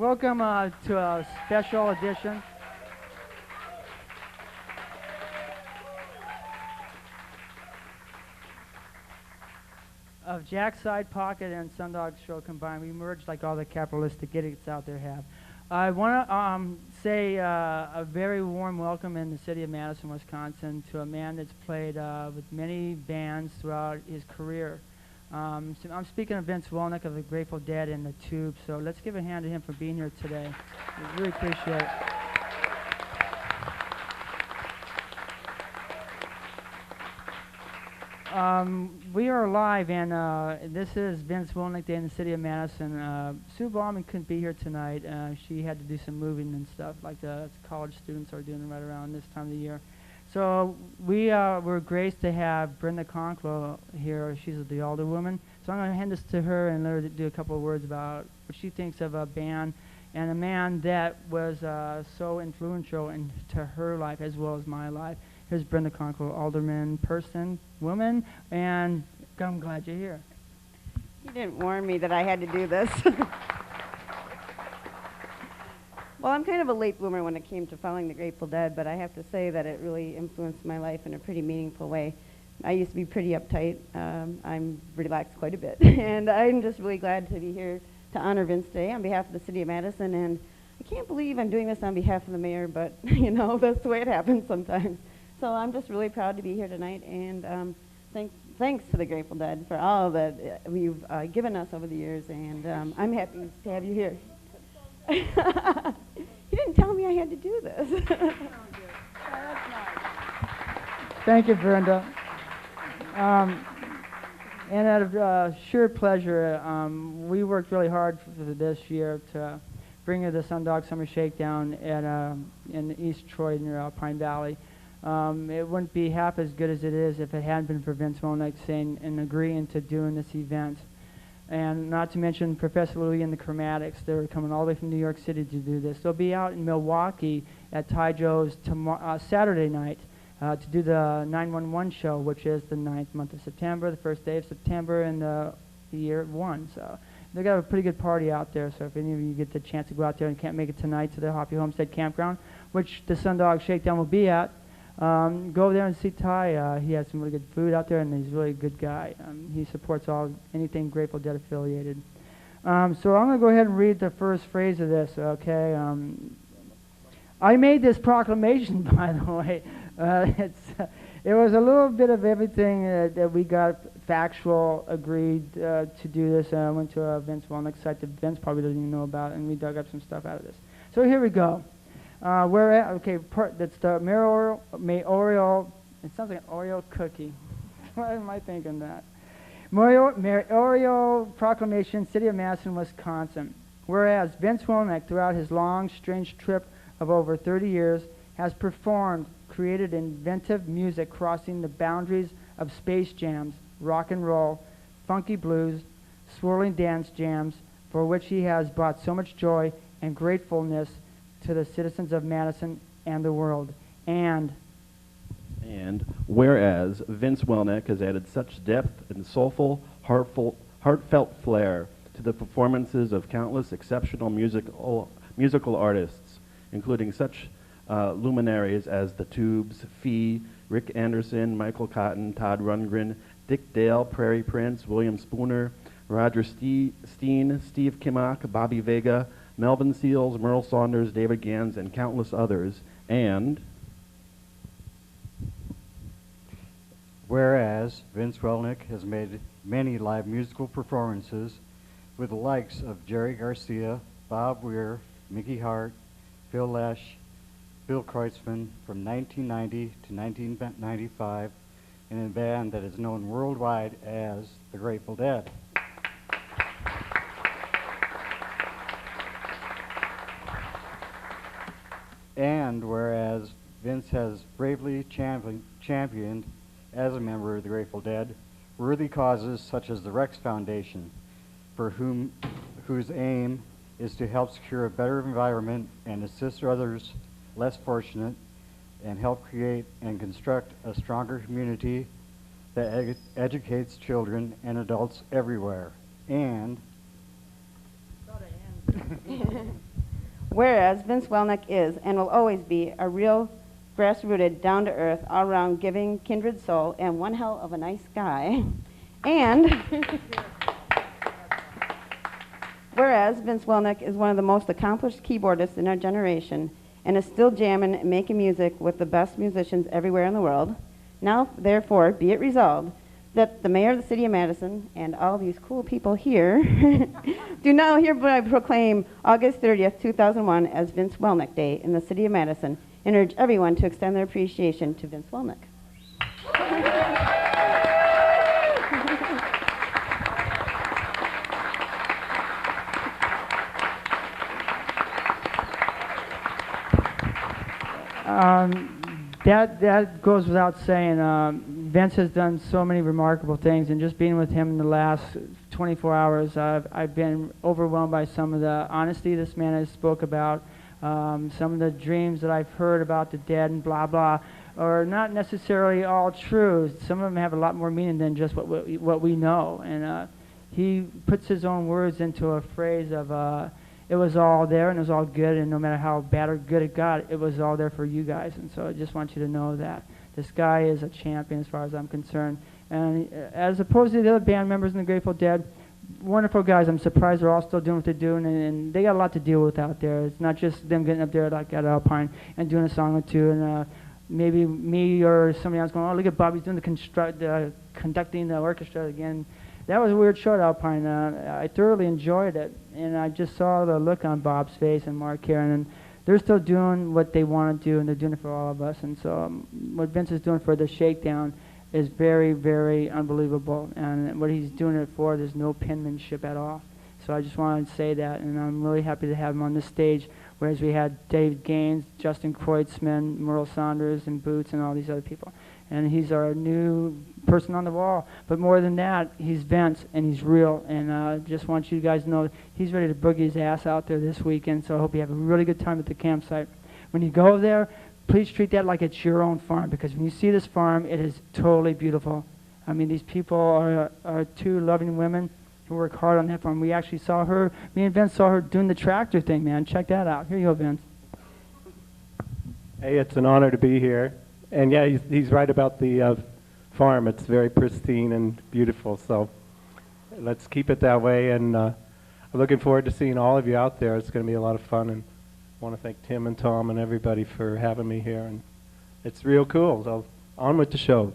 Welcome to a special edition of Jack's Side Pocket and Sundog Show combined. We merged like all the capitalistic idiots out there have. I want to say a very warm welcome in the city of Madison, Wisconsin to a man that's played with many bands throughout his career. So I'm speaking of Vince Welnick of the Grateful Dead and the Tubes, so let's give a hand to him for being here today. We really appreciate it. We are live, and this is Vince Welnick Day in the city of Madison. Sue Ballman couldn't be here tonight. She had to do some moving and stuff like the college students are doing right around this time of the year. So we're graced to have Brenda Conklow here. She's the alderwoman. So I'm going to hand this to her and let her do a couple of words about what she thinks of a band and a man that was so influential into her life as well as my life. Here's Brenda Conklow, alderman, person, woman, and I'm glad you're here. You didn't warn me that I had to do this. Well, I'm kind of a late bloomer when it came to following the Grateful Dead, but I have to say that it really influenced my life in a pretty meaningful way. I used to be pretty uptight. I'm relaxed quite a bit, and I'm just really glad to be here to honor Vince Day on behalf of the City of Madison, and I can't believe I'm doing this on behalf of the mayor, but, you know, that's the way it happens sometimes. So I'm just really proud to be here tonight, and thanks to the Grateful Dead for all that you've given us over the years, and I'm happy to have you here. You didn't tell me I had to do this. Thank you, Brenda. And out of sheer pleasure, we worked really hard for this year to bring you the Sundog Summer Shakedown in East Troy near Pine Valley. It wouldn't be half as good as it is if it hadn't been for Vince Welnick saying and agreeing to doing this event. And not to mention Professor Louis and the Chromatics. They're coming all the way from New York City to do this. They'll be out in Milwaukee at Ty Joe's Saturday night to do the 911 show, which is the 9th month of September, the first day of September in the year 1. So they've got a pretty good party out there. So if any of you get the chance to go out there and can't make it tonight to the Hoppy Homestead Campground, which the Sundog Shakedown will be at, go there and see Ty. He has some really good food out there, and he's a really good guy. He supports anything Grateful Dead affiliated. So I'm going to go ahead and read the first phrase of this, okay? I made this proclamation, by the way. It was a little bit of everything that we got factual, agreed to do this. I went to a Vince Welnick site that Vince probably doesn't even know about, and we dug up some stuff out of this. So here we go. That's the Oreo, it sounds like an Oreo cookie. Why am I thinking that? Oreo Proclamation, City of Madison, Wisconsin. Whereas Vince Welnick, throughout his long, strange trip of over 30 years, has performed, created inventive music crossing the boundaries of space jams, rock and roll, funky blues, swirling dance jams, for which he has brought so much joy and gratefulness to the citizens of Madison and the world. And whereas Vince Welnick has added such depth and soulful, heartfelt flair to the performances of countless exceptional musical artists, including such luminaries as The Tubes, Fee, Rick Anderson, Michael Cotton, Todd Rundgren, Dick Dale, Prairie Prince, William Spooner, Roger Steen, Steve Kimmock, Bobby Vega, Melvin Seals, Merl Saunders, David Gans, and countless others. And whereas Vince Welnick has made many live musical performances with the likes of Jerry Garcia, Bob Weir, Mickey Hart, Phil Lesh, Bill Kreutzmann from 1990 to 1995 in a band that is known worldwide as the Grateful Dead. And whereas Vince has bravely championed as a member of the Grateful Dead worthy causes such as the Rex Foundation, whose aim is to help secure a better environment and assist others less fortunate, and help create and construct a stronger community that educates children and adults everywhere. And Whereas Vince Welnick is and will always be a real grass-rooted, down-to-earth, all-around giving, kindred soul, and one hell of a nice guy. And whereas Vince Welnick is one of the most accomplished keyboardists in our generation and is still jamming and making music with the best musicians everywhere in the world, now, therefore, be it resolved that the mayor of the city of Madison and all these cool people here do now hereby proclaim August 30th, 2001 as Vince Welnick Day in the city of Madison and urge everyone to extend their appreciation to Vince Welnick. That goes without saying. Vince has done so many remarkable things, and just being with him in the last 24 hours, I've been overwhelmed by some of the honesty this man has spoke about, some of the dreams that I've heard about the dead and blah blah, are not necessarily all true. Some of them have a lot more meaning than just what we know, and he puts his own words into a phrase of it was all there and it was all good, and no matter how bad or good it got, it was all there for you guys. And so I just want you to know that this guy is a champion as far as I'm concerned. And as opposed to the other band members in the Grateful Dead, wonderful guys. I'm surprised they're all still doing what they're doing, and they got a lot to deal with out there. It's not just them getting up there like at Alpine and doing a song or two, and maybe me or somebody else going, oh, look at Bobby's doing conducting the orchestra again. That was a weird show at Alpine. I thoroughly enjoyed it, and I just saw the look on Bob's face and Mark Karen, and they're still doing what they want to do, and they're doing it for all of us. And so what Vince is doing for the Shakedown is very, very unbelievable, and what he's doing it for, there's no penmanship at all. So I just wanted to say that, and I'm really happy to have him on this stage, whereas we had David Gaines, Justin Kreutzmann, Merl Saunders, and Boots, and all these other people. And he's our new person on the wall. But more than that, he's Vince, and he's real. And I just want you guys to know he's ready to boogie his ass out there this weekend, so I hope you have a really good time at the campsite. When you go there, please treat that like it's your own farm, because when you see this farm, it is totally beautiful. I mean, these people are two loving women who work hard on that farm. We actually saw her, me and Vince saw her doing the tractor thing, man. Check that out. Here you go, Vince. Hey, it's an honor to be here. And yeah, he's right about the farm. It's very pristine and beautiful, so let's keep it that way. And I'm looking forward to seeing all of you out there. It's going to be a lot of fun, and I want to thank Tim and Tom and everybody for having me here. And it's real cool, so on with the show.